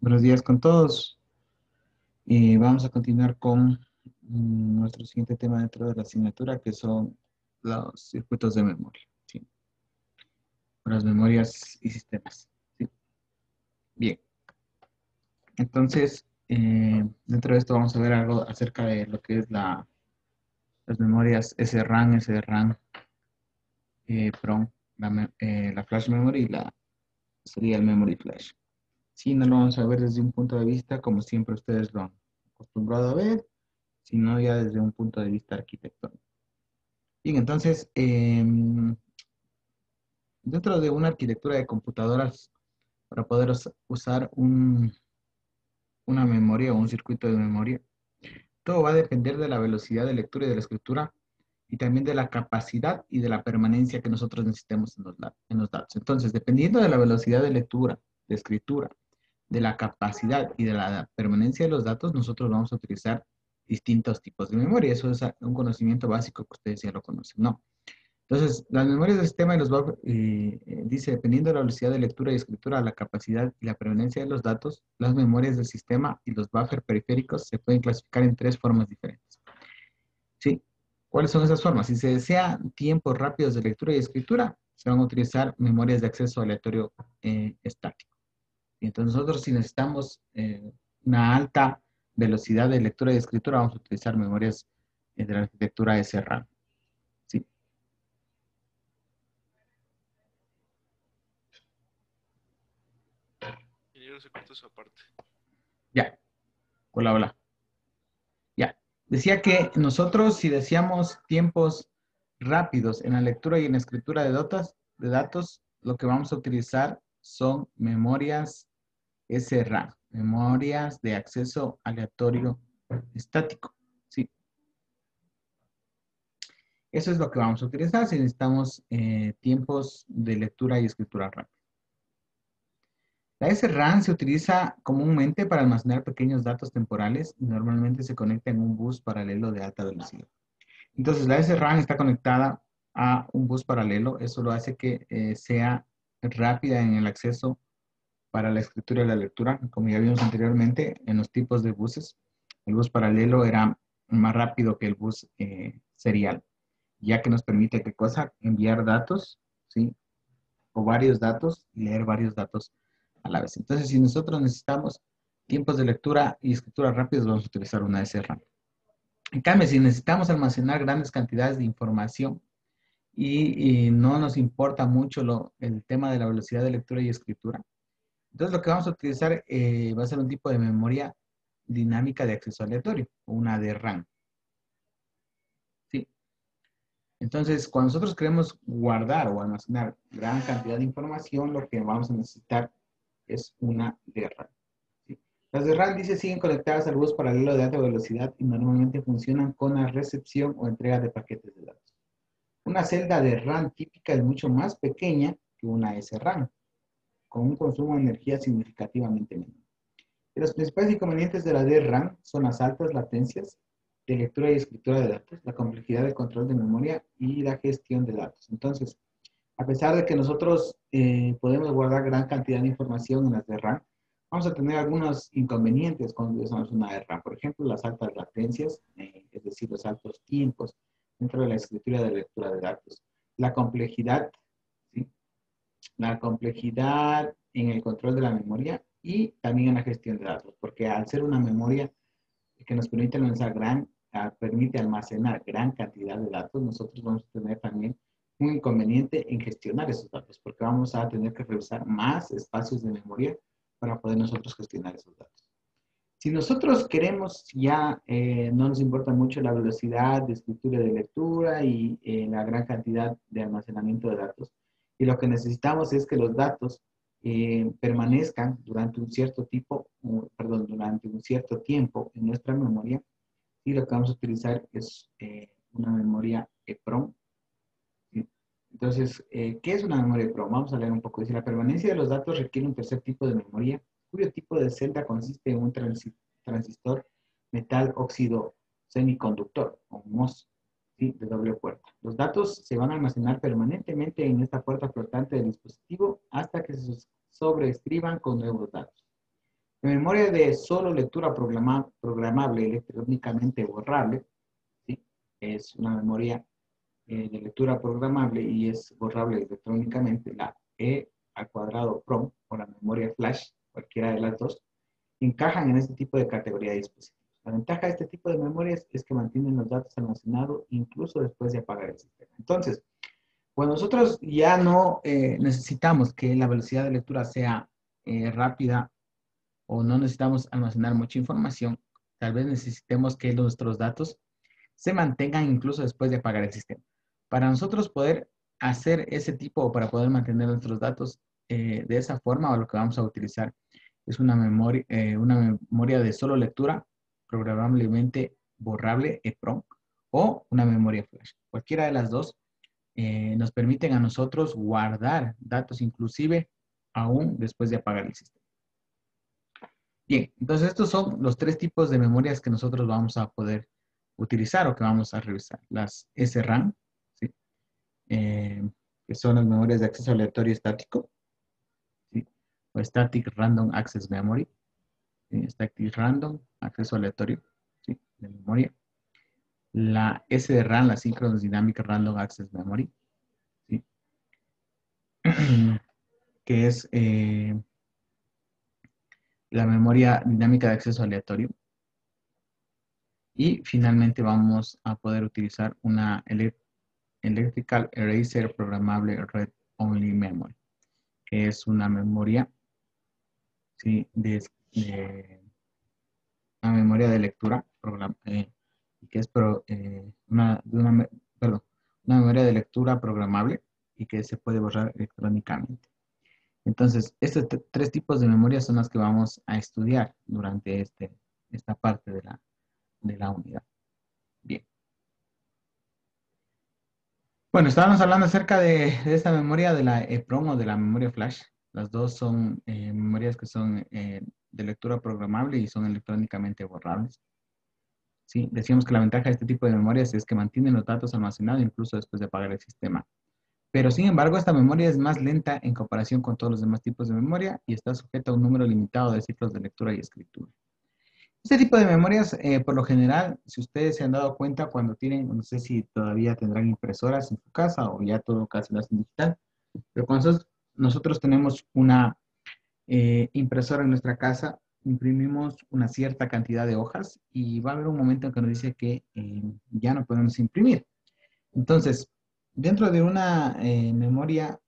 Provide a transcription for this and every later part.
Buenos días con todos. Vamos a continuar con nuestro siguiente tema dentro de la asignatura, que son los circuitos de memoria, ¿sí? Las memorias y sistemas, ¿sí? Bien, entonces, dentro de esto vamos a ver algo acerca de lo que es las memorias SRAM, SDRAM, PROM, la flash memory y sería el memory flash. Sí, no lo vamos a ver desde un punto de vista como siempre ustedes lo han acostumbrado a ver, sino ya desde un punto de vista arquitectónico. Bien, entonces, dentro de una arquitectura de computadoras, para poder usar una memoria o un circuito de memoria, todo va a depender de la velocidad de lectura y de la escritura y también de la capacidad y de la permanencia que nosotros necesitemos en los datos. Entonces, dependiendo de la velocidad de lectura, de escritura, de la capacidad y de la permanencia de los datos, nosotros vamos a utilizar distintos tipos de memoria. Eso es un conocimiento básico que ustedes ya lo conocen, ¿no? Entonces, las memorias del sistema y los buffers, dice, dependiendo de la velocidad de lectura y escritura, la capacidad y la permanencia de los datos, las memorias del sistema y los buffers periféricos se pueden clasificar en tres formas diferentes. ¿Sí? ¿Cuáles son esas formas? Si se desea tiempos rápidos de lectura y escritura, se van a utilizar memorias de acceso aleatorio estático. Y entonces nosotros si necesitamos una alta velocidad de lectura y escritura, vamos a utilizar memorias de la arquitectura SRAM. ¿Sí? Ingeniero se cortó esa parte. Ya, hola, hola. Ya, decía que nosotros si deseamos tiempos rápidos en la lectura y en la escritura de datos, lo que vamos a utilizar son memorias SRAM, memorias de acceso aleatorio estático. Sí, eso es lo que vamos a utilizar si necesitamos tiempos de lectura y escritura rápida. La SRAM se utiliza comúnmente para almacenar pequeños datos temporales y normalmente se conecta en un bus paralelo de alta velocidad. Entonces, la SRAM está conectada a un bus paralelo. Eso lo hace que sea rápida en el acceso para la escritura y la lectura. Como ya vimos anteriormente, en los tipos de buses, el bus paralelo era más rápido que el bus serial, ya que nos permite, ¿qué cosa? Enviar datos, ¿sí? O varios datos y leer varios datos a la vez. Entonces, si nosotros necesitamos tiempos de lectura y escritura rápidos, vamos a utilizar una SRAM. En cambio, si necesitamos almacenar grandes cantidades de información y no nos importa mucho el tema de la velocidad de lectura y escritura, entonces lo que vamos a utilizar va a ser un tipo de memoria dinámica de acceso aleatorio, una DRAM. ¿Sí? Entonces, cuando nosotros queremos guardar o almacenar gran cantidad de información, lo que vamos a necesitar es una DRAM. ¿Sí? Las DRAM, dice, siguen conectadas al bus paralelo de alta velocidad y normalmente funcionan con la recepción o entrega de paquetes de datos. Una celda de RAM típica es mucho más pequeña que una SRAM, con un consumo de energía significativamente menor. Y los principales inconvenientes de la DRAM son las altas latencias de lectura y escritura de datos, la complejidad del control de memoria y la gestión de datos. Entonces, a pesar de que nosotros podemos guardar gran cantidad de información en las DRAM, vamos a tener algunos inconvenientes cuando usamos una DRAM. Por ejemplo, las altas latencias, es decir, los altos tiempos dentro de la escritura y de lectura de datos. La complejidad, ¿sí? La complejidad en el control de la memoria y también en la gestión de datos, porque al ser una memoria que nos permite almacenar gran cantidad de datos, nosotros vamos a tener también un inconveniente en gestionar esos datos, porque vamos a tener que reusar más espacios de memoria para poder nosotros gestionar esos datos. Si nosotros queremos ya, no nos importa mucho la velocidad de escritura y de lectura y la gran cantidad de almacenamiento de datos, y lo que necesitamos es que los datos permanezcan durante un cierto durante un cierto tiempo en nuestra memoria, y lo que vamos a utilizar es una memoria EEPROM. ¿Sí? Entonces, ¿qué es una memoria EEPROM? Vamos a leer un poco. Dice, la permanencia de los datos requiere un tercer tipo de memoria, cuyo tipo de celda consiste en un transistor metal óxido semiconductor, o MOS, ¿sí? De doble puerta. Los datos se van a almacenar permanentemente en esta puerta flotante del dispositivo hasta que se sobreescriban con nuevos datos. La memoria de solo lectura programable electrónicamente borrable, ¿sí? Es una memoria de lectura programable y es borrable electrónicamente. La E al cuadrado PROM o la memoria flash, cualquiera de las dos, encajan en este tipo de categoría de dispositivos. La ventaja de este tipo de memorias es que mantienen los datos almacenados incluso después de apagar el sistema. Entonces, pues nosotros ya no necesitamos que la velocidad de lectura sea rápida o no necesitamos almacenar mucha información. Tal vez necesitemos que nuestros datos se mantengan incluso después de apagar el sistema. Para nosotros poder hacer ese tipo o para poder mantener nuestros datos de esa forma, o lo que vamos a utilizar es una memoria de solo lectura, programablemente borrable, EEPROM, o una memoria flash. Cualquiera de las dos nos permiten a nosotros guardar datos inclusive aún después de apagar el sistema. Bien, entonces estos son los tres tipos de memorias que nosotros vamos a poder utilizar o que vamos a revisar. Las SRAM, ¿sí? Que son las memorias de acceso aleatorio estático, ¿sí? O Static Random Access Memory, ¿sí? Static Random, acceso aleatorio, ¿sí? De memoria. La SRAM, la Synchronous Dynamic Random Access Memory, ¿sí? Que es la memoria dinámica de acceso aleatorio. Y finalmente vamos a poder utilizar una Electrical Eraser Programable Read Only Memory, que es una memoria, ¿sí? Una memoria de lectura, que es perdón, una memoria de lectura programable y que se puede borrar electrónicamente. Entonces, estos tres tipos de memorias son las que vamos a estudiar durante esta parte de la unidad. Bien. Bueno, estábamos hablando acerca de esta memoria de la EEPROM o de la memoria flash. Las dos son memorias que son de lectura programable y son electrónicamente borrables. ¿Sí? Decíamos que la ventaja de este tipo de memorias es que mantienen los datos almacenados incluso después de apagar el sistema. Pero sin embargo, esta memoria es más lenta en comparación con todos los demás tipos de memoria y está sujeta a un número limitado de ciclos de lectura y escritura. Este tipo de memorias, por lo general, si ustedes se han dado cuenta cuando tienen, no sé si todavía tendrán impresoras en su casa o ya todo casi lo hacen digital, pero cuando nosotros tenemos una impresora en nuestra casa, imprimimos una cierta cantidad de hojas y va a haber un momento en que nos dice que ya no podemos imprimir. Entonces, dentro de una memoria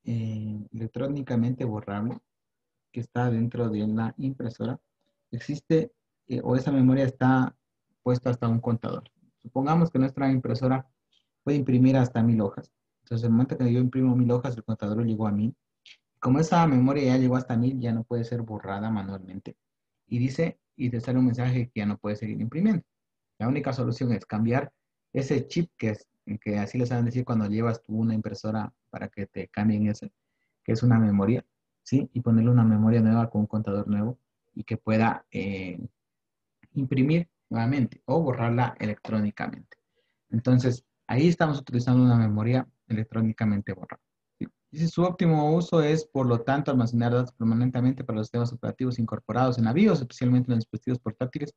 electrónicamente borrable que está dentro de la impresora, existe o esa memoria está puesta hasta un contador. Supongamos que nuestra impresora puede imprimir hasta 1000 hojas. Entonces, el momento que yo imprimo 1000 hojas, el contador llegó a 1000. Como esa memoria ya llegó hasta 1000, ya no puede ser borrada manualmente. Y te sale un mensaje que ya no puede seguir imprimiendo. La única solución es cambiar ese chip que así les saben decir cuando llevas tú una impresora para que te cambien ese, que es una memoria, ¿sí? Y ponerle una memoria nueva con un contador nuevo y que pueda imprimir nuevamente o borrarla electrónicamente. Entonces, ahí estamos utilizando una memoria electrónicamente borrada. ¿Sí? Dice, su óptimo uso es, por lo tanto, almacenar datos permanentemente para los sistemas operativos incorporados en avios, especialmente en los dispositivos portátiles,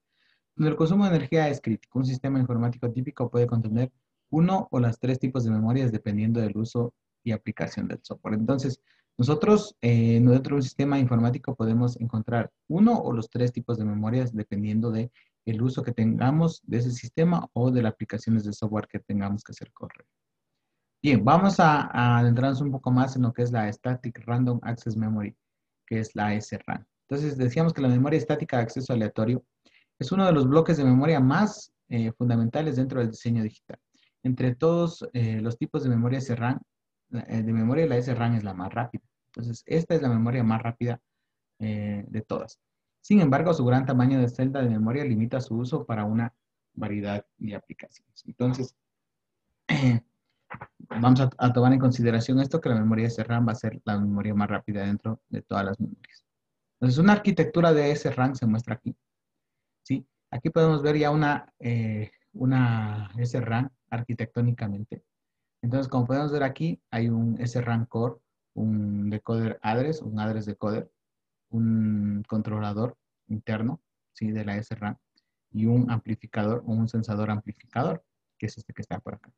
donde el consumo de energía es crítico. Un sistema informático típico puede contener uno o las tres tipos de memorias dependiendo del uso y aplicación del software. Entonces, nosotros dentro de un sistema informático podemos encontrar uno o los tres tipos de memorias dependiendo de el uso que tengamos de ese sistema o de las aplicaciones de software que tengamos que hacer correr. Bien, vamos a adentrarnos un poco más en lo que es la Static Random Access Memory, que es la SRAM. Entonces, decíamos que la memoria estática de acceso aleatorio es uno de los bloques de memoria más fundamentales dentro del diseño digital. Entre todos los tipos de memoria SRAM, de memoria la SRAM es la más rápida. Entonces, esta es la memoria más rápida de todas. Sin embargo, su gran tamaño de celda de memoria limita su uso para una variedad de aplicaciones. Entonces, vamos a tomar en consideración esto, que la memoria SRAM va a ser la memoria más rápida dentro de todas las memorias. Entonces, una arquitectura de SRAM se muestra aquí. ¿Sí? Aquí podemos ver ya una SRAM arquitectónicamente. Entonces, como podemos ver aquí, hay un SRAM Core, un decoder address, un address decoder, un un controlador interno, ¿sí? De la SRAM y un amplificador o un sensador amplificador, que es este que está por acá.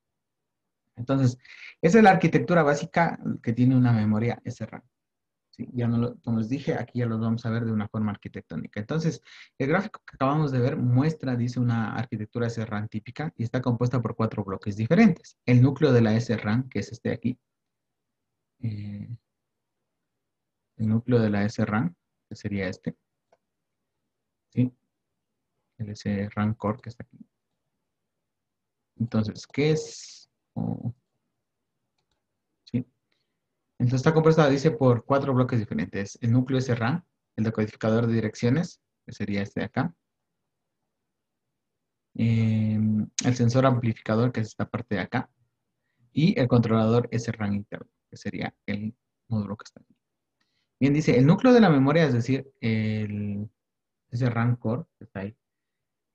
Entonces, esa es la arquitectura básica que tiene una memoria SRAM. Sí, ya no como les dije, aquí ya lo vamos a ver de una forma arquitectónica. Entonces, el gráfico que acabamos de ver muestra, dice, una arquitectura SRAM típica y está compuesta por 4 bloques diferentes. El núcleo de la SRAM, que es este de aquí. El núcleo de la SRAM, que sería este. ¿Sí? El SRAM Core que está aquí. Entonces, ¿qué es? ¿Sí? Entonces está compuesta, dice, por 4 bloques diferentes. El núcleo SRAM, el decodificador de direcciones, que sería este de acá. El sensor amplificador, que es esta parte de acá. Y el controlador SRAM interno, que sería el módulo que está aquí. Bien, dice, el núcleo de la memoria, es decir, el SRAM Core, que está ahí,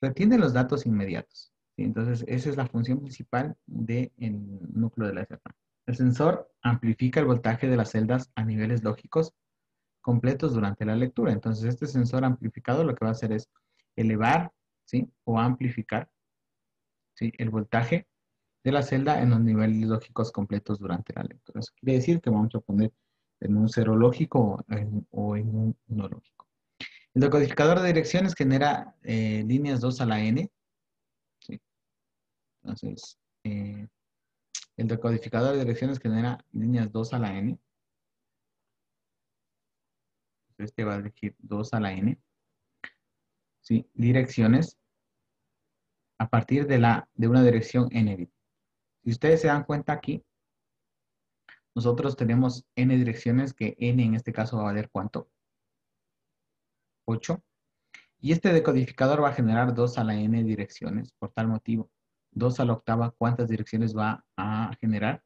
retiene los datos inmediatos. ¿Sí? Entonces, esa es la función principal del núcleo de la SRAM. El sensor amplifica el voltaje de las celdas a niveles lógicos completos durante la lectura. Entonces, este sensor amplificador lo que va a hacer es elevar, ¿sí? O amplificar, ¿sí? El voltaje de la celda en los niveles lógicos completos durante la lectura. Eso quiere decir que vamos a poner en un cero lógico o en un 1 lógico. El decodificador de direcciones genera líneas 2 a la n. ¿Sí? Entonces, el decodificador de direcciones genera líneas 2 a la n. Este va a decir 2 a la n. ¿Sí? Direcciones a partir de una dirección n bit. Si ustedes se dan cuenta aquí, nosotros tenemos n direcciones, que n en este caso va a valer ¿cuánto? 8. Y este decodificador va a generar 2 a la n direcciones por tal motivo. 2 a la octava, ¿cuántas direcciones va a generar?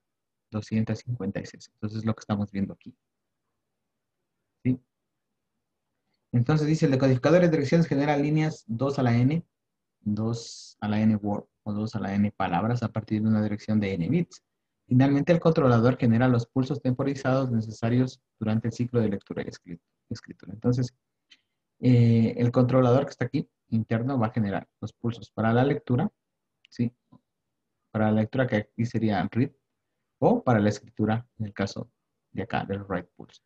256. Entonces es lo que estamos viendo aquí. ¿Sí? Entonces dice, el decodificador de direcciones genera líneas 2 a la n, 2 a la n word o 2 a la n palabras a partir de una dirección de n bits. Finalmente, el controlador genera los pulsos temporizados necesarios durante el ciclo de lectura y escritura. Entonces, el controlador que está aquí, interno, va a generar los pulsos para la lectura, ¿sí? Para la lectura, que aquí sería read, o para la escritura, en el caso de acá, del write pulse.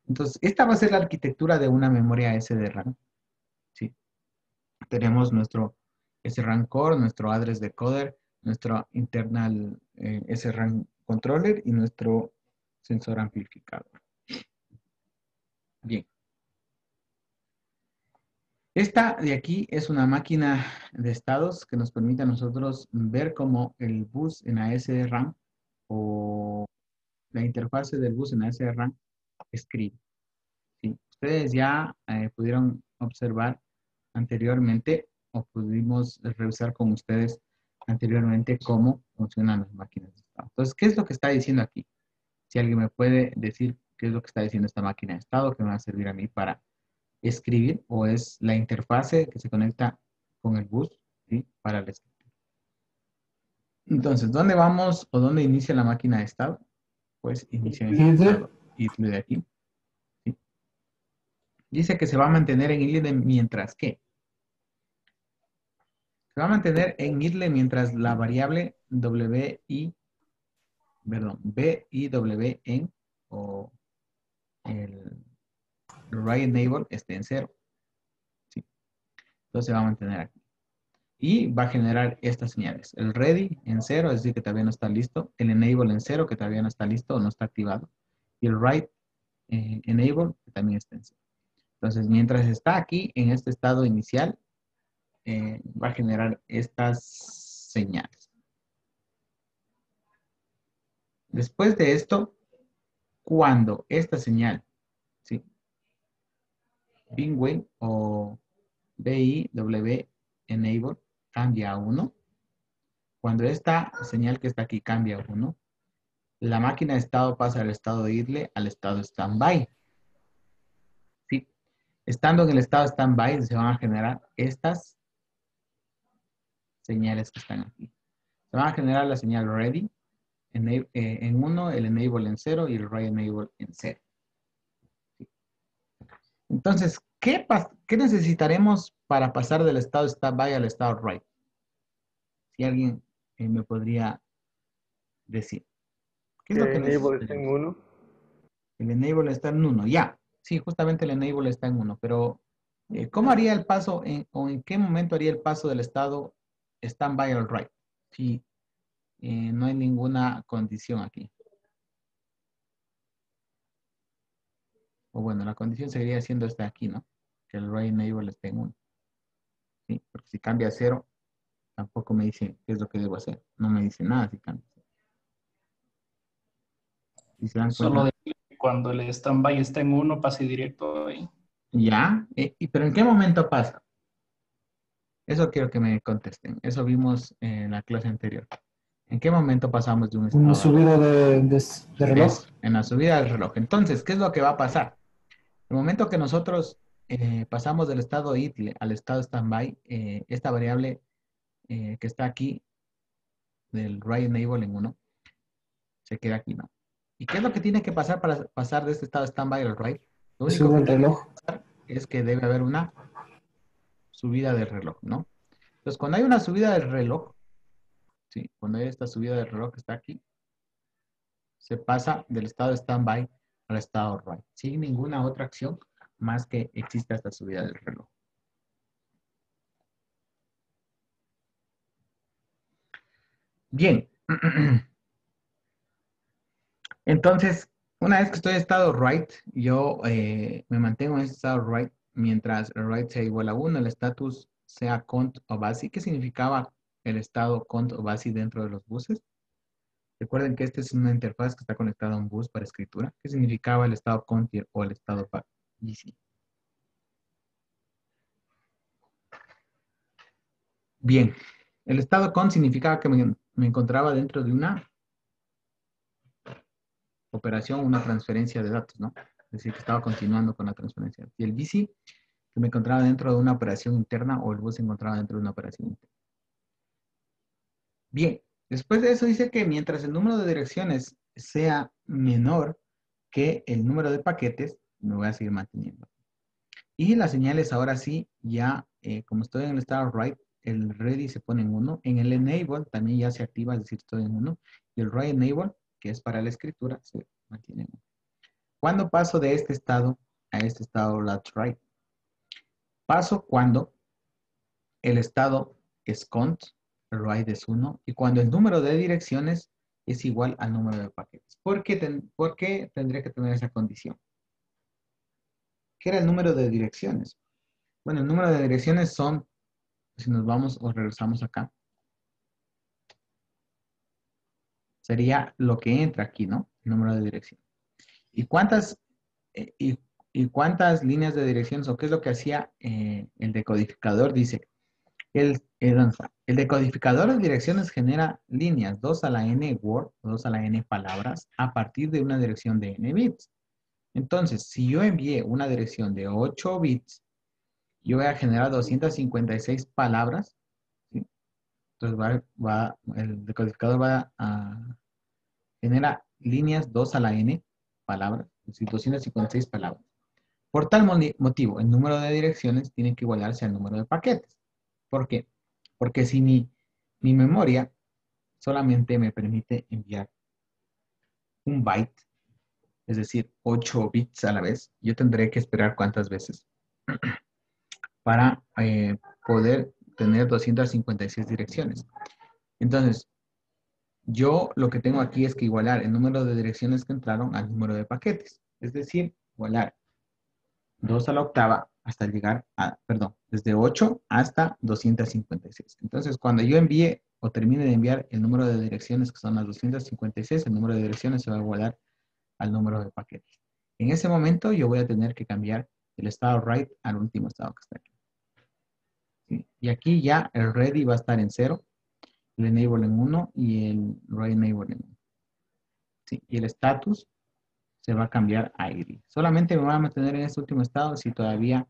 Entonces, esta va a ser la arquitectura de una memoria SDRAM, ¿sí? Tenemos nuestro SRAM Core, nuestro address decoder, nuestro internal SRAM controller y nuestro sensor amplificador. Bien. Esta de aquí es una máquina de estados que nos permite a nosotros ver cómo el bus en la SRAM o la interfase del bus en la SRAM escribe. ¿Sí? Ustedes ya pudieron observar anteriormente o pudimos revisar con ustedes anteriormente cómo funcionan las máquinas de estado. Entonces, ¿qué es lo que está diciendo aquí? Si alguien me puede decir qué es lo que está diciendo esta máquina de estado que me va a servir a mí para escribir, o es la interfase que se conecta con el bus, ¿sí? Para el escritura. Entonces, ¿dónde vamos o dónde inicia la máquina de estado? Pues inicia en este estado idle de aquí. ¿Sí? Dice que se va a mantener en idle mientras que se va a mantener en idle mientras la variable BIWN o el write enable esté en 0. ¿Sí? Entonces se va a mantener aquí. Y va a generar estas señales. El ready en 0, es decir, que todavía no está listo. El enable en 0, que todavía no está listo o no está activado. Y el write enable, que también está en 0. Entonces, mientras está aquí en este estado inicial, va a generar estas señales. Después de esto, cuando esta señal, ¿sí? Binway o BIW enable cambia a 1, cuando esta señal que está aquí cambia a 1, la máquina de estado pasa del estado de idle al estado standby. ¿Sí? Estando en el estado standby se van a generar estas señales que están aquí. Se van a generar la señal ready en 1, el enable en 0 y el write enable en 0. ¿Sí? Entonces, ¿Qué necesitaremos para pasar del estado standby al estado right? Si alguien me podría decir. ¿Qué es lo Que que enable está en necesitaremos? 1. El enable está en uno, ya. Sí, justamente el enable está en uno, pero ¿cómo haría el paso o en qué momento haría el paso del estado standby al right? Si no hay ninguna condición aquí. O bueno, la condición seguiría siendo esta aquí, ¿no? Que el right enable esté en uno. ¿Sí? Porque si cambia a cero, tampoco me dice qué es lo que debo hacer. No me dice nada si cambia. Si se dan Solo cuenta. de cuando el stand-by está en 1, pase directo ahí. Ya, pero ¿en qué momento pasa? Eso quiero que me contesten. Eso vimos en la clase anterior. ¿En qué momento pasamos de un Una estado a otro? subida de reloj. Eso, en la subida del reloj. Entonces, ¿qué es lo que va a pasar? El momento que nosotros pasamos del estado idle al estado standby, esta variable que está aquí, del right enable en uno, se queda aquí, ¿no? ¿Y qué es lo que tiene que pasar para pasar de este estado standby al right? Lo Se único sube que el tiene que reloj. pasar es que debe haber una subida del reloj, ¿no? Entonces, cuando hay una subida del reloj, ¿sí? Cuando hay esta subida del reloj que está aquí, se pasa del estado standby al estado right, sin ninguna otra acción más que exista esta subida del reloj. Bien. Entonces, una vez que estoy en estado right, yo me mantengo en ese estado right mientras el right sea igual a 1, el status sea cont o basic. ¿Qué significaba el estado cont o basic dentro de los buses? Recuerden que esta es una interfaz que está conectada a un bus para escritura. ¿Qué significaba el estado cont o el estado basic? Bien, el estado cont significaba que me encontraba dentro de una operación, una transferencia de datos, ¿no? Es decir, que estaba continuando con la transferencia. Y el BC, que me encontraba dentro de una operación interna o el bus se encontraba dentro de una operación interna. Bien, después de eso dice que mientras el número de direcciones sea menor que el número de paquetes, me voy a seguir manteniendo. Y las señales ahora sí, ya como estoy en el estado right, el ready se pone en 1. En el enable también ya se activa, es decir, estoy en 1. Y el write enable, que es para la escritura, se mantiene en 1. ¿Cuándo paso de este estado a este estado left right? Paso cuando el estado es cont, el write es 1, y cuando el número de direcciones es igual al número de paquetes. ¿Por qué tendría que tener esa condición? ¿Qué era el número de direcciones? Bueno, el número de direcciones son, si nos vamos o regresamos acá, sería lo que entra aquí, ¿no? El número de dirección. ¿Y cuántas, eh, y, y cuántas líneas de direcciones o qué es lo que hacía el decodificador? Dice, el decodificador de direcciones genera líneas 2 a la n word, 2 a la n palabras, a partir de una dirección de n bits. Entonces, si yo envié una dirección de 8 bits, yo voy a generar 256 palabras, ¿sí? Entonces el decodificador va a generar líneas 2 a la n palabras, es decir, 256 palabras. Por tal motivo, el número de direcciones tiene que igualarse al número de paquetes. ¿Por qué? Porque si mi memoria solamente me permite enviar un byte, es decir, 8 bits a la vez, yo tendré que esperar cuántas veces para poder tener 256 direcciones. Entonces, yo lo que tengo aquí es que igualar el número de direcciones que entraron al número de paquetes. Es decir, igualar 2 a la octava hasta llegar a, perdón, desde 8 hasta 256. Entonces, cuando yo envíe o termine de enviar el número de direcciones que son las 256, el número de direcciones se va a igualar al número de paquetes. En ese momento yo voy a tener que cambiar el estado right al último estado que está aquí. ¿Sí? Y aquí ya el ready va a estar en 0, el enable en 1 y el write enable en 1. ¿Sí? Y el status se va a cambiar a idle. Solamente me voy a mantener en este último estado si todavía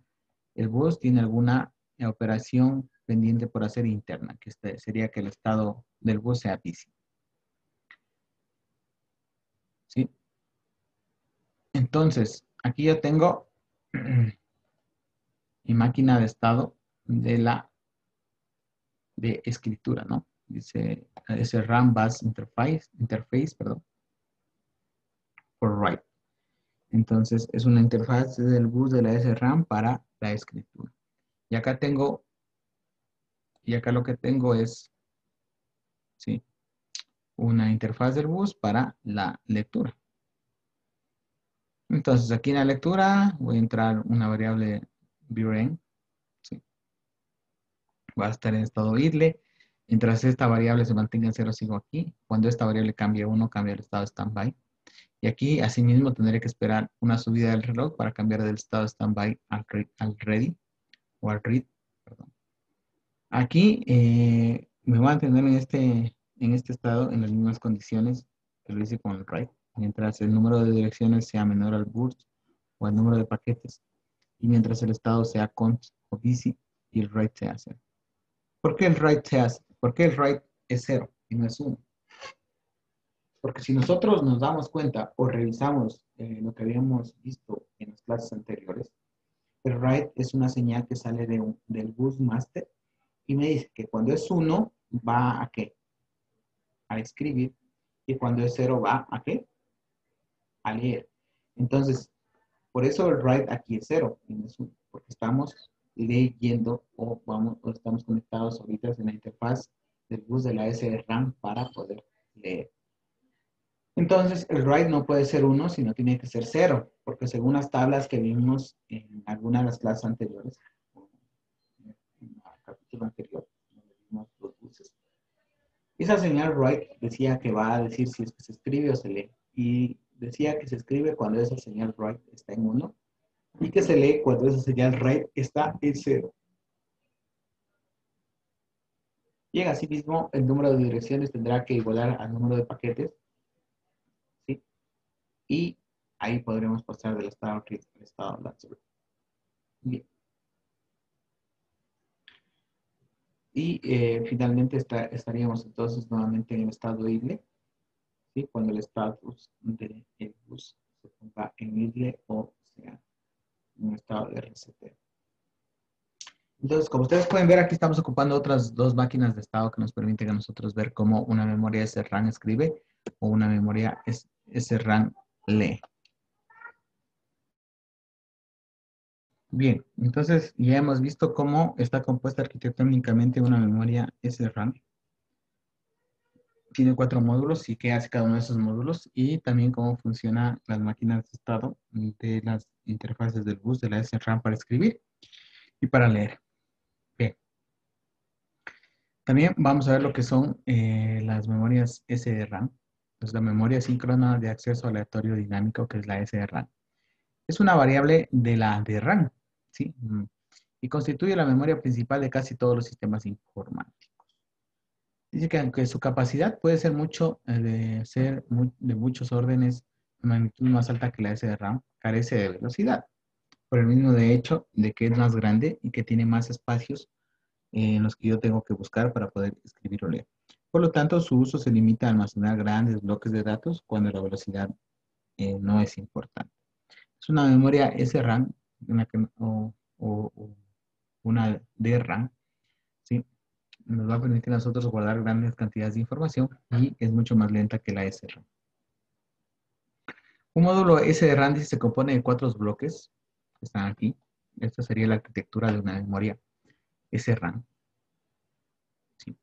el bus tiene alguna operación pendiente por hacer interna, que sería que el estado del bus sea busy. ¿Sí? Entonces, aquí yo tengo y máquina de estado de escritura, ¿no? Dice SRAM Bus Interface, perdón, for write. Entonces, es una interfaz del bus de la SRAM para la escritura. Y acá lo que tengo es, sí, una interfaz del bus para la lectura. Entonces, aquí en la lectura voy a entrar una variable VRAM, ¿sí? Va a estar en estado idle. Mientras esta variable se mantenga en 0, sigo aquí. Cuando esta variable cambie a 1, cambia el estado standby. Y aquí, asimismo, tendré que esperar una subida del reloj para cambiar del estado standby al ready, o al read, perdón. Aquí me voy a mantener en este estado en las mismas condiciones que lo hice con el write, mientras el número de direcciones sea menor al burst o al número de paquetes, y mientras el estado sea const o busy y el write sea 0. ¿Por qué el write es 0 y no es 1? Porque si nosotros nos damos cuenta o revisamos lo que habíamos visto en las clases anteriores, el write es una señal que sale del bus master y me dice que cuando es 1 va a ¿qué? A escribir, y cuando es 0 va a ¿qué? A leer. Entonces, por eso el write aquí es 0 y no es 1, porque estamos leyendo o estamos conectados ahorita en la interfaz del bus de la SRAM para poder leer. Entonces, el write no puede ser 1, sino tiene que ser 0, porque según las tablas que vimos en alguna de las clases anteriores, en el capítulo anterior, donde vimos los buses, esa señal write decía que va a decir si es que se escribe o se lee. Y decía que se escribe cuando esa señal write está en 1 y que se lee cuando esa señal write está en 0. Y en asimismo, el número de direcciones tendrá que igualar al número de paquetes, ¿sí? Y ahí podremos pasar del estado read al estado lateral. Bien. Y finalmente estaríamos entonces nuevamente en el estado idle, ¿sí? Cuando el status del bus se ponga en idle o sea en un estado de RCT. Entonces, como ustedes pueden ver, aquí estamos ocupando otras dos máquinas de estado que nos permiten a nosotros ver cómo una memoria SRAM escribe o una memoria SRAM lee. Bien, entonces ya hemos visto cómo está compuesta arquitectónicamente una memoria SRAM. Tiene 4 módulos y qué hace cada uno de esos módulos, y también cómo funcionan las máquinas de estado de las interfaces del bus de la SRAM para escribir y para leer. Bien. También vamos a ver lo que son las memorias SRAM. Pues la memoria síncrona de acceso aleatorio dinámico, que es la SRAM. Es una variable de la de RAM, ¿sí? Y constituye la memoria principal de casi todos los sistemas informáticos. Dice que aunque su capacidad puede ser de muchos órdenes de magnitud más alta que la SRAM, carece de velocidad, por el mismo de hecho de que es más grande y que tiene más espacios en los que yo tengo que buscar para poder escribir o leer. Por lo tanto, su uso se limita a almacenar grandes bloques de datos cuando la velocidad no es importante. Es una memoria SRAM o una DRAM, ¿sí? Nos va a permitir a nosotros guardar grandes cantidades de información y es mucho más lenta que la SRAM. Un módulo SRAM se compone de 4 bloques que están aquí. Esta sería la arquitectura de una memoria SRAM. ¿Sí?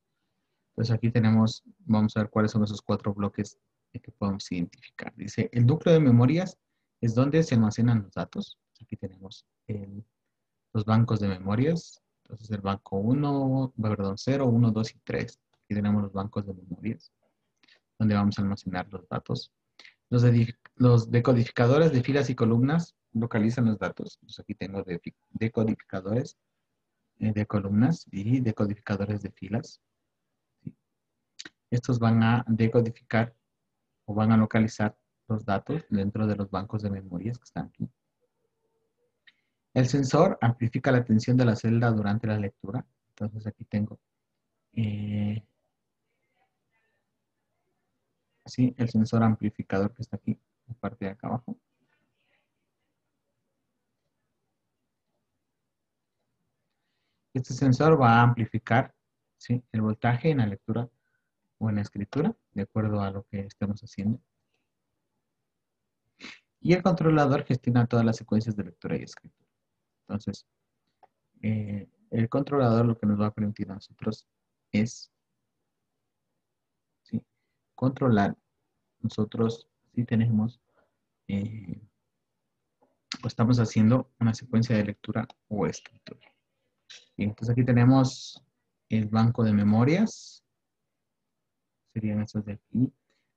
Entonces aquí tenemos, vamos a ver cuáles son esos 4 bloques que podemos identificar. Dice, el núcleo de memorias es donde se almacenan los datos. Aquí tenemos los bancos de memorias. Entonces el banco 1, perdón, 0, 1, 2 y 3. Aquí tenemos los bancos de memorias, donde vamos a almacenar los datos. Los decodificadores de filas y columnas localizan los datos. Entonces aquí tengo decodificadores de columnas y decodificadores de filas. ¿Sí? Estos van a decodificar o van a localizar los datos dentro de los bancos de memorias que están aquí. El sensor amplifica la tensión de la celda durante la lectura. Entonces aquí tengo así el sensor amplificador que está aquí, en la parte de acá abajo. Este sensor va a amplificar, ¿sí?, el voltaje en la lectura o en la escritura, de acuerdo a lo que estemos haciendo. Y el controlador gestiona todas las secuencias de lectura y escritura. Entonces, el controlador lo que nos va a permitir a nosotros es, ¿sí?, controlar. Nosotros si tenemos, o estamos haciendo una secuencia de lectura o escritura. Bien, entonces aquí tenemos el banco de memorias. Serían estos de aquí.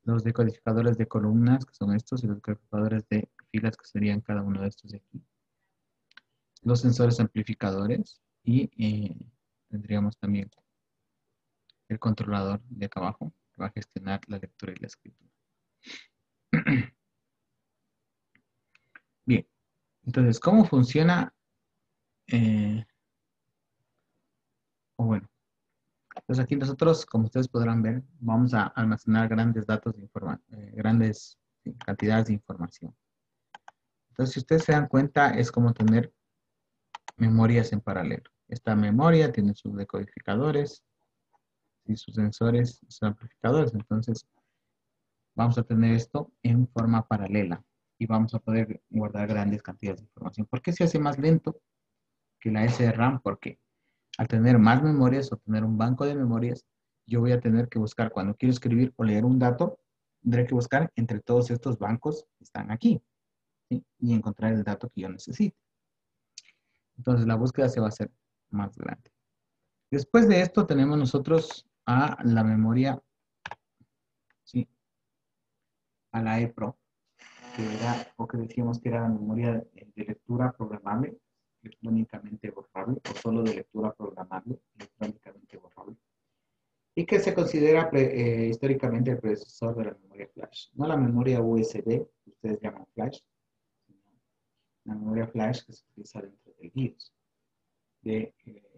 Los decodificadores de columnas, que son estos, y los decodificadores de filas, que serían cada uno de estos de aquí. Los sensores amplificadores y tendríamos también el controlador de acá abajo, que va a gestionar la lectura y la escritura. Bien, entonces, ¿cómo funciona? Bueno, entonces aquí nosotros, como ustedes podrán ver, vamos a almacenar grandes datos de grandes cantidades de información. Entonces, si ustedes se dan cuenta, es como tener memorias en paralelo. Esta memoria tiene sus decodificadores y sus sensores, sus amplificadores. Entonces, vamos a tener esto en forma paralela y vamos a poder guardar grandes cantidades de información. ¿Por qué se hace más lento que la SRAM? Porque al tener más memorias o tener un banco de memorias, yo voy a tener que buscar, cuando quiero escribir o leer un dato, tendré que buscar entre todos estos bancos que están aquí, ¿sí?, y encontrar el dato que yo necesito. Entonces la búsqueda se va a hacer más grande. Después de esto tenemos nosotros a la memoria, ¿sí?, a la EPROM, que era, o que decíamos que era la memoria de lectura programable, electrónicamente borrable, o solo de lectura programable, electrónicamente borrable, y que se considera históricamente el predecesor de la memoria flash. No la memoria USB, que ustedes llaman flash, sino la memoria flash que se utiliza dentro del BIOS, de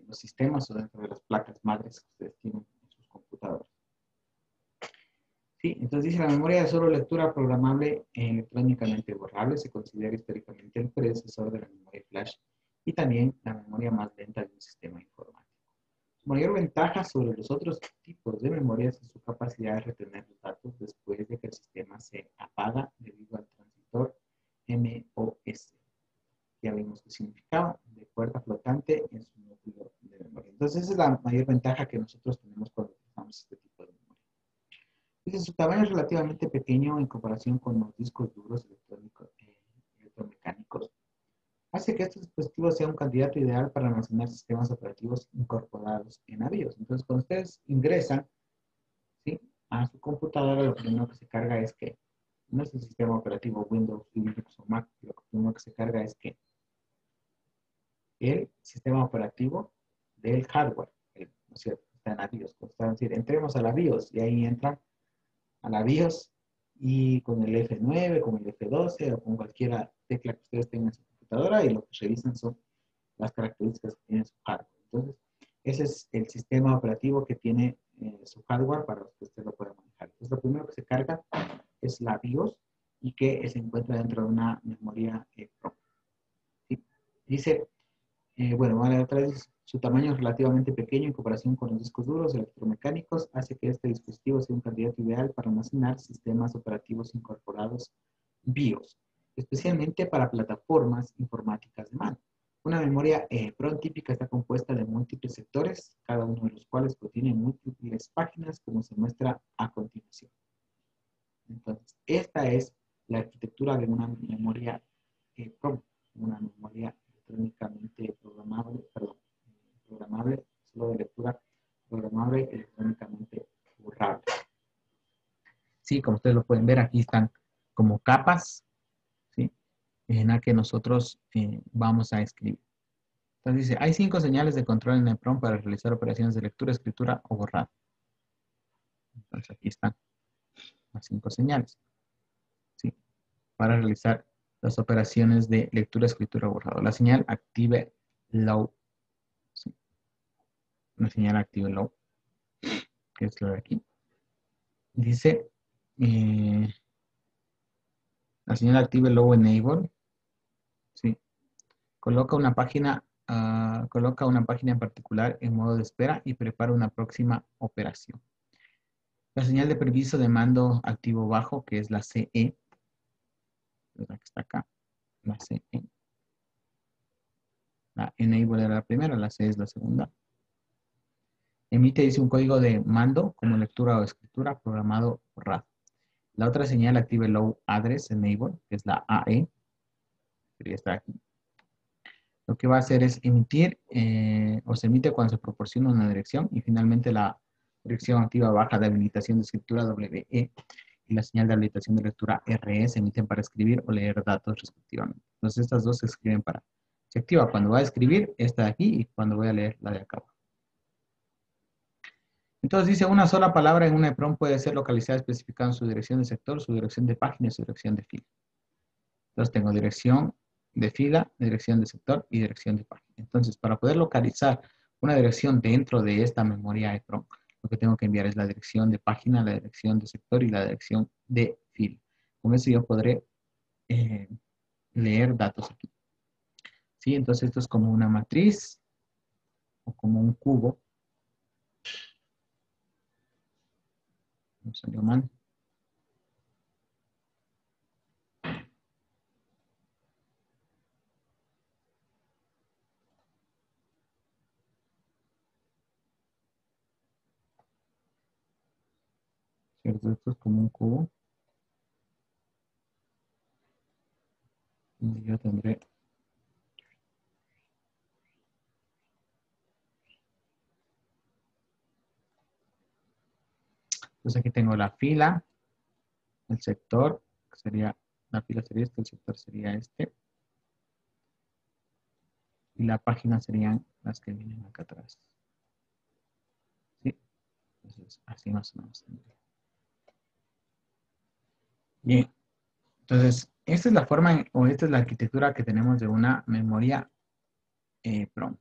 los sistemas o dentro de las placas madres que ustedes tienen en sus computadores. Sí, entonces dice, la memoria de solo lectura programable e electrónicamente borrable se considera históricamente el predecesor de la memoria flash y también la memoria más lenta de un sistema informático. Su mayor ventaja sobre los otros tipos de memorias es su capacidad de retener los datos después de que el sistema se apaga debido al transistor MOS. Ya vimos qué significaba, de cuerda flotante en su núcleo de memoria. Entonces esa es la mayor ventaja que nosotros tenemos cuando utilizamos este tipo de memoria. Dice, su tamaño es relativamente pequeño en comparación con los discos duros electromecánicos. Hace que estos dispositivos sean un candidato ideal para almacenar sistemas operativos incorporados en la BIOS. Entonces, cuando ustedes ingresan, ¿sí?, a su computadora, lo primero que se carga es que no es el sistema operativo Windows, Linux o Mac. Lo primero que se carga es que el sistema operativo del hardware, ¿no es cierto?, está en la BIOS. Es decir, entremos a la BIOS y ahí entran a la BIOS y con el F9, con el F12 o con cualquier tecla que ustedes tengan en su computadora, y lo que revisan son las características que tiene su hardware. Entonces, ese es el sistema operativo que tiene su hardware para que usted lo pueda manejar. Entonces, lo primero que se carga es la BIOS y que se encuentra dentro de una memoria PROM. ¿Sí? Dice, bueno, vale, otra vez, su tamaño es relativamente pequeño en comparación con los discos duros electromecánicos, hace que este dispositivo sea un candidato ideal para almacenar sistemas operativos incorporados BIOS, especialmente para plataformas informáticas de mano. Una memoria PROM típica está compuesta de múltiples sectores, cada uno de los cuales contiene múltiples páginas, como se muestra a continuación. Entonces, esta es la arquitectura de una memoria PROM, una memoria electrónicamente programable, solo de lectura programable, electrónicamente borrable. Sí, como ustedes lo pueden ver, aquí están como capas, ¿sí?, en la que nosotros vamos a escribir. Entonces dice, hay 5 señales de control en el PROM para realizar operaciones de lectura, escritura o borrado. Entonces aquí están las 5 señales, ¿sí?, para realizar las operaciones de lectura, escritura o borrado. La señal active low, ¿sí?, una señal active low, que es lo de aquí. Dice, la señal active low enable, ¿sí?, coloca una página coloca una página en particular en modo de espera y prepara una próxima operación. La señal de permiso de mando activo bajo, que es la CE, la que está acá, la CE. La enable era la primera, la C es la segunda. Emite, dice, un código de mando como lectura o escritura programado por RAD. La otra señal activa el low address enable, que es la AE. Sería esta aquí. Lo que va a hacer es emitir o se emite cuando se proporciona una dirección y finalmente la dirección activa baja de habilitación de escritura WE y la señal de habilitación de lectura RE se emiten para escribir o leer datos respectivamente. Entonces estas dos se escriben para... Se activa cuando va a escribir esta de aquí y cuando voy a leer la de acá. Entonces dice una sola palabra en una EPROM puede ser localizada especificada en su dirección de sector, su dirección de página y su dirección de fila. Entonces tengo dirección de fila, dirección de sector y dirección de página. Entonces, para poder localizar una dirección dentro de esta memoria EPROM, lo que tengo que enviar es la dirección de página, la dirección de sector y la dirección de fila. Con eso yo podré leer datos aquí. ¿Sí? Entonces esto es como una matriz o como un cubo. No salió mal. ¿Cierto? Esto es como un cubo. Y yo tendré entonces aquí tengo la fila, el sector, que sería, la fila sería este, el sector sería este. Y la página serían las que vienen acá atrás. ¿Sí? Entonces, así más o menos. Bien. Entonces, esta es la forma o esta es la arquitectura que tenemos de una memoria EPROM.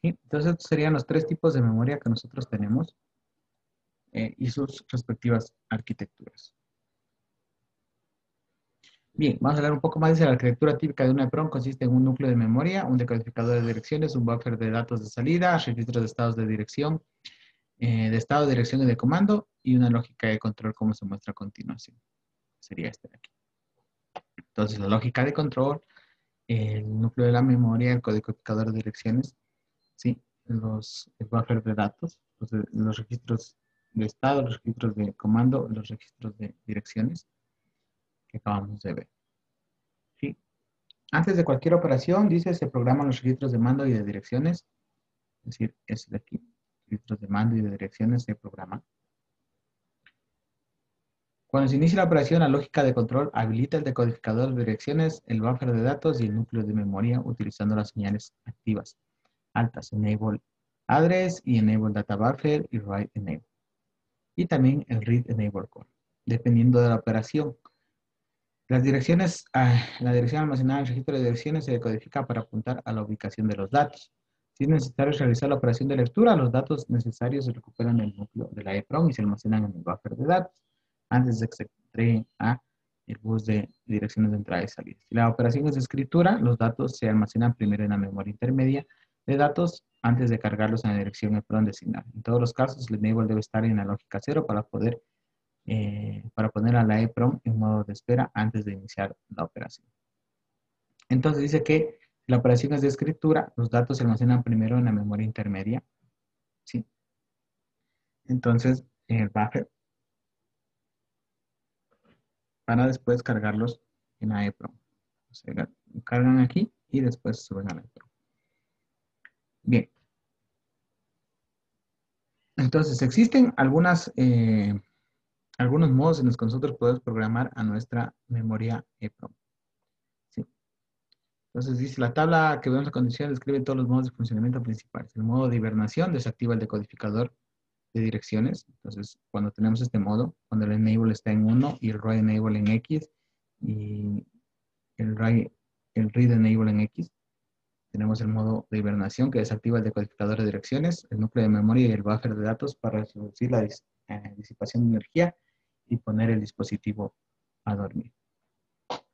¿Sí? Entonces, estos serían los tres tipos de memoria que nosotros tenemos y sus respectivas arquitecturas. Bien, vamos a hablar un poco más de la arquitectura típica de una EPROM. Consiste en un núcleo de memoria, un decodificador de direcciones, un buffer de datos de salida, registros de estados de dirección, de estado, de dirección y de comando, y una lógica de control como se muestra a continuación. Sería este de aquí. Entonces, la lógica de control, el núcleo de la memoria, el codificador de direcciones, ¿sí? El buffer de datos, los registros de estado, los registros de comando, los registros de direcciones que acabamos de ver. ¿Sí? Antes de cualquier operación, dice, se programan los registros de mando y de direcciones. Es decir, es de aquí. Registros de mando y de direcciones se programan. Cuando se inicia la operación, la lógica de control habilita el decodificador de direcciones, el buffer de datos y el núcleo de memoria utilizando las señales activas altas, enable address y enable data buffer y write enable. Y también el read enable core, dependiendo de la operación. Las direcciones, la dirección almacenada en el registro de direcciones se decodifica para apuntar a la ubicación de los datos. Si es necesario realizar la operación de lectura, los datos necesarios se recuperan en el núcleo de la EPROM y se almacenan en el buffer de datos antes de que se entreguen a el bus de direcciones de entrada y salida. Si la operación es de escritura, los datos se almacenan primero en la memoria intermedia de datos antes de cargarlos en la dirección EPROM designada. En todos los casos, el enable debe estar en la lógica 0 para poner a la EPROM en modo de espera antes de iniciar la operación. Entonces dice que la operación es de escritura, los datos se almacenan primero en la memoria intermedia. ¿Sí? Entonces, en el buffer, para después cargarlos en la EPROM. O sea, cargan aquí y después suben a la EPROM. Bien. Entonces, existen algunos modos en los que nosotros podemos programar a nuestra memoria EPROM. ¿Sí? Entonces dice, la tabla que vemos a continuación describe todos los modos de funcionamiento principales. El modo de hibernación desactiva el decodificador de direcciones. Entonces, cuando tenemos este modo, cuando el enable está en 1 y el write enable en X y el read enable en X, tenemos el modo de hibernación que desactiva el decodificador de direcciones, el núcleo de memoria y el buffer de datos para reducir la disipación de energía y poner el dispositivo a dormir.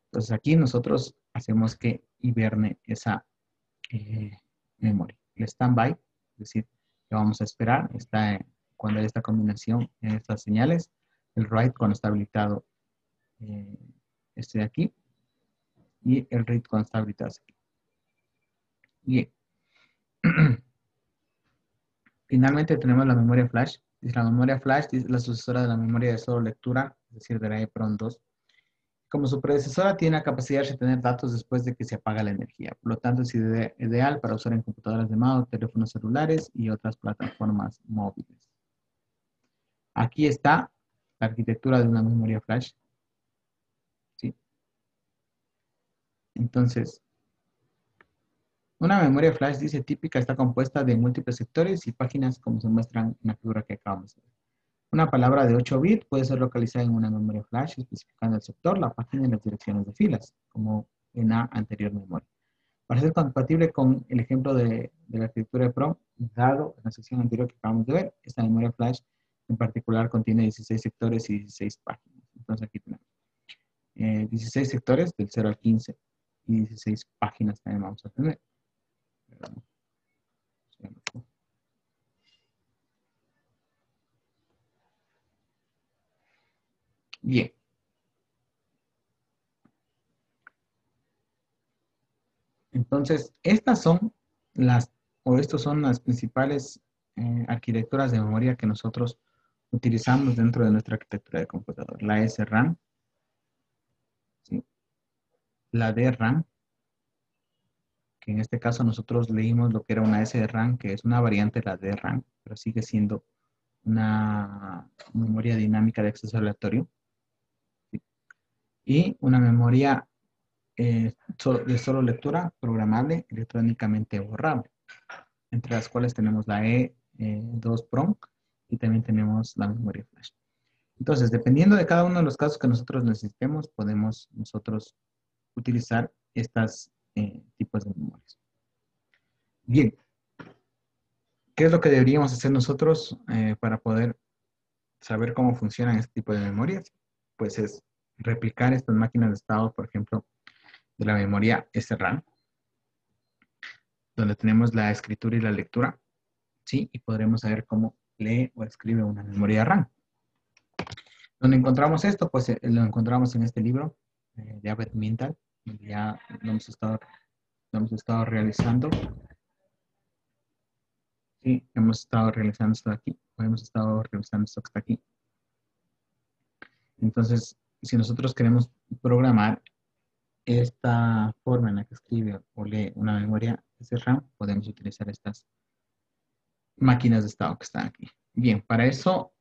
Entonces aquí nosotros hacemos que hiberne esa memoria. El standby, es decir, que vamos a esperar, está cuando hay esta combinación en estas señales. El write cuando está habilitado este de aquí. Y el read cuando está habilitado aquí. Bien. Finalmente tenemos la memoria flash. La memoria flash es la sucesora de la memoria de solo lectura, es decir, de la EEPROM 2. Como su predecesora, tiene la capacidad de retener datos después de que se apaga la energía. Por lo tanto, es ideal para usar en computadoras de mano, teléfonos celulares y otras plataformas móviles. Aquí está la arquitectura de una memoria flash. ¿Sí? Entonces, una memoria flash, dice, típica, está compuesta de múltiples sectores y páginas como se muestran en la figura que acabamos de ver. Una palabra de 8 bits puede ser localizada en una memoria flash, especificando el sector, la página y las direcciones de filas, como en la anterior memoria. Para ser compatible con el ejemplo de la arquitectura de PROM, dado en la sección anterior que acabamos de ver, esta memoria flash en particular contiene 16 sectores y 16 páginas. Entonces aquí tenemos 16 sectores del 0 al 15 y 16 páginas también vamos a tener. Bien. Entonces, estas son estos son las principales arquitecturas de memoria que nosotros utilizamos dentro de nuestra arquitectura de computador. La SRAM, ¿sí? La DRAM, que en este caso nosotros leímos lo que era una SRAM, que es una variante de la DRAM, pero sigue siendo una memoria dinámica de acceso aleatorio. ¿Sí? Y una memoria de solo lectura programable, electrónicamente borrable, entre las cuales tenemos la E2 PROM y también tenemos la memoria flash. Entonces, dependiendo de cada uno de los casos que nosotros necesitemos, podemos nosotros utilizar estos tipos de memorias. Bien, ¿qué es lo que deberíamos hacer nosotros para poder saber cómo funcionan este tipo de memorias? Pues es replicar estas máquinas de estado, por ejemplo, de la memoria SRAM, donde tenemos la escritura y la lectura, ¿sí? Y podremos saber cómo lee o escribe una memoria RAM. ¿Dónde encontramos esto? Pues lo encontramos en este libro de Abed Mintal, donde ya lo hemos estado realizando. Sí, hemos estado realizando esto aquí, o hemos estado revisando esto que está aquí. Entonces, si nosotros queremos programar esta forma en la que escribe o lee una memoria SRAM, podemos utilizar estas máquinas de estado que están aquí. Bien, para eso